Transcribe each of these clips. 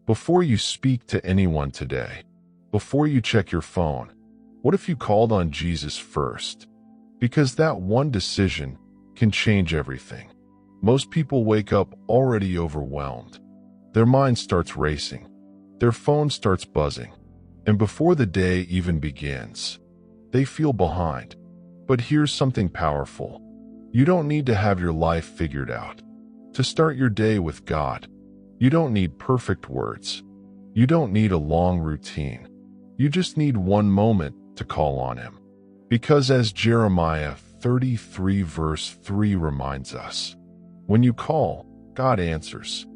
Before you speak to anyone today, before you check your phone, what if you called on Jesus first? Because that one decision can change everything. Most people wake up already overwhelmed. Their mind starts racing. Their phone starts buzzing. And before the day even begins, they feel behind. But here's something powerful. You don't need to have your life figured out to start your day with God. You don't need perfect words. You don't need a long routine. You just need one moment to call on Him. Because as Jeremiah 33 verse 3 reminds us, when you call, God answers.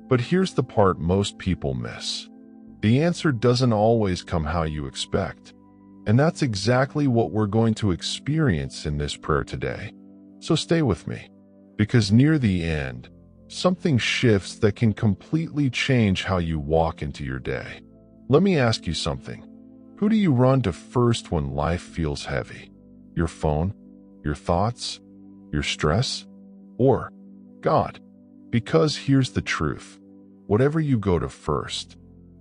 But here's the part most people miss. The answer doesn't always come how you expect. And that's exactly what we're going to experience in this prayer today. So stay with me, because near the end, something shifts that can completely change how you walk into your day. Let me ask you something. Who do you run to first when life feels heavy? Your phone? Your thoughts? Your stress? Or God? Because here's the truth. Whatever you go to first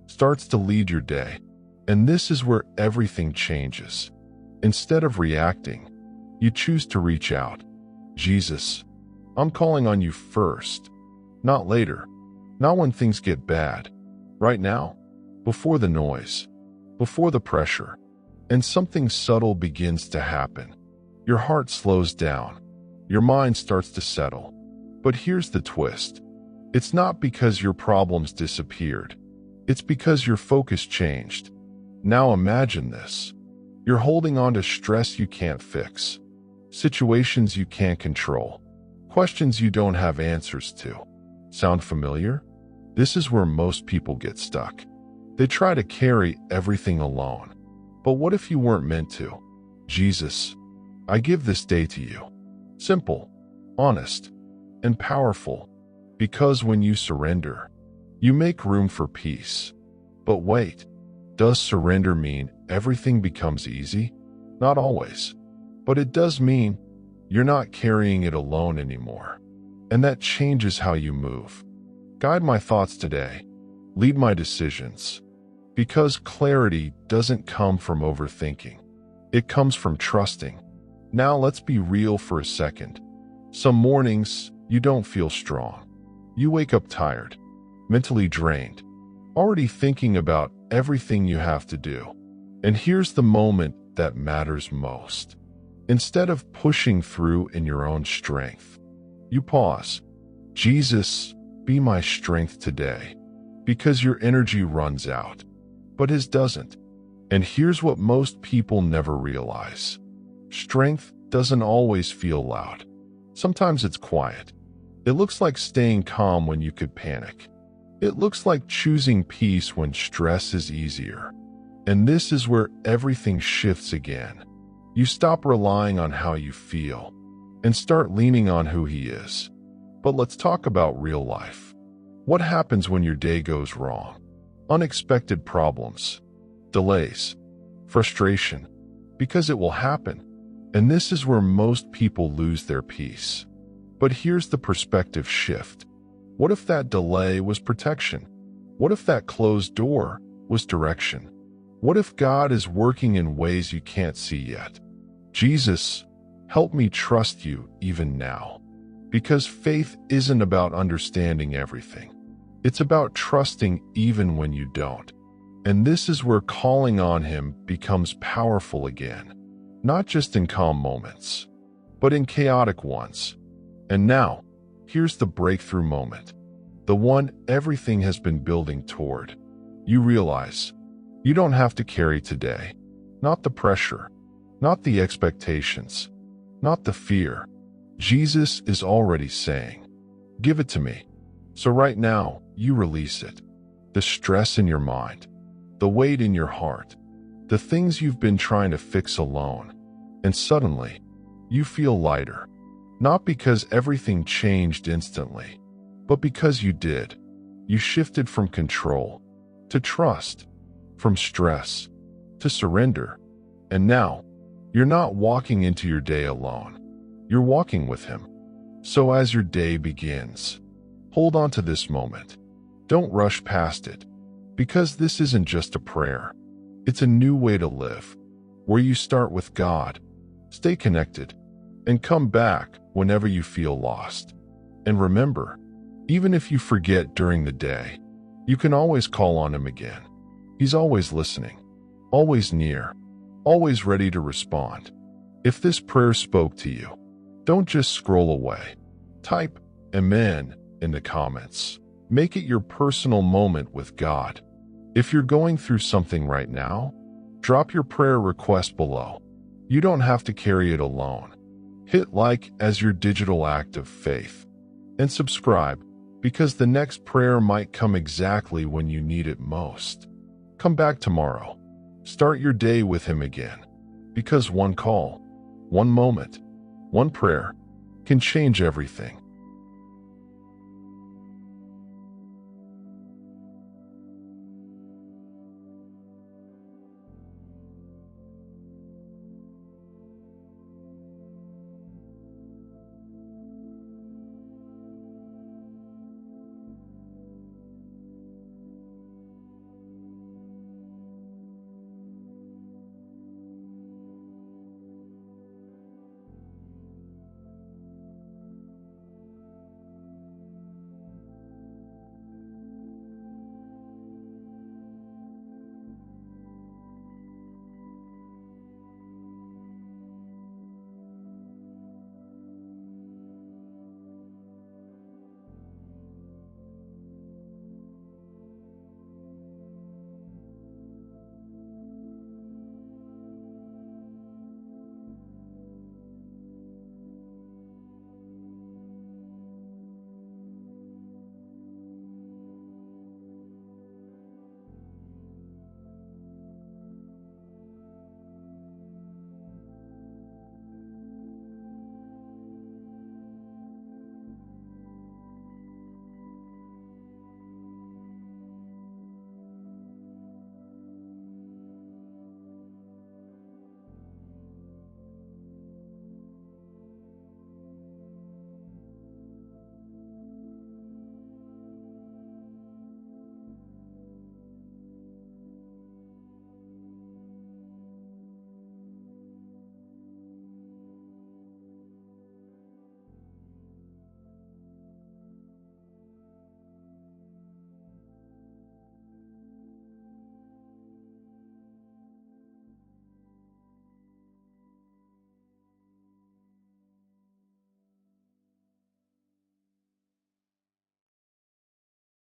starts to lead your day. And this is where everything changes. Instead of reacting, you choose to reach out. Jesus, I'm calling on you first, not later, not when things get bad. Right now, before the noise, before the pressure, and something subtle begins to happen. Your heart slows down. Your mind starts to settle. But here's the twist. It's not because your problems disappeared. It's because your focus changed. Now imagine this. You're holding on to stress you can't fix, situations you can't control, questions you don't have answers to. Sound familiar? This is where most people get stuck. They try to carry everything alone. But what if you weren't meant to? Jesus, I give this day to you. Simple, honest, and powerful. Because when you surrender, you make room for peace. But wait. Does surrender mean everything becomes easy? Not always. But it does mean you're not carrying it alone anymore. And that changes how you move. Guide my thoughts today. Lead my decisions. Because clarity doesn't come from overthinking. It comes from trusting. Now let's be real for a second. Some mornings, you don't feel strong. You wake up tired, mentally drained, already thinking about everything you have to do. And here's the moment that matters most. Instead of pushing through in your own strength, you pause. Jesus, be my strength today. Because your energy runs out, but His doesn't. And here's what most people never realize. Strength doesn't always feel loud. Sometimes it's quiet. It looks like staying calm when you could panic. It looks like choosing peace when stress is easier. And this is where everything shifts again. You stop relying on how you feel and start leaning on who He is. But let's talk about real life. What happens when your day goes wrong? Unexpected problems, delays, frustration, because it will happen. And this is where most people lose their peace. But here's the perspective shift. What if that delay was protection? What if that closed door was direction? What if God is working in ways you can't see yet? Jesus, help me trust you even now. Because faith isn't about understanding everything. It's about trusting even when you don't. And this is where calling on Him becomes powerful again. Not just in calm moments, but in chaotic ones. And now, here's the breakthrough moment. The one everything has been building toward. You realize you don't have to carry today. Not the pressure, not the expectations, not the fear. Jesus is already saying, give it to me. So right now, you release it. The stress in your mind, the weight in your heart, the things you've been trying to fix alone. And suddenly, you feel lighter. Not because everything changed instantly, but because you did. You shifted from control to trust, from stress to surrender. And now, you're not walking into your day alone. You're walking with Him. So as your day begins, hold on to this moment. Don't rush past it. Because this isn't just a prayer. It's a new way to live, where you start with God, stay connected, and come back whenever you feel lost. And remember, even if you forget during the day, you can always call on Him again. He's always listening, always near, always ready to respond. If this prayer spoke to you, don't just scroll away. Type Amen in the comments. Make it your personal moment with God. If you're going through something right now, drop your prayer request below. You don't have to carry it alone. Hit like as your digital act of faith. And subscribe, because the next prayer might come exactly when you need it most. Come back tomorrow. Start your day with Him again. Because one call, one moment, one prayer can change everything.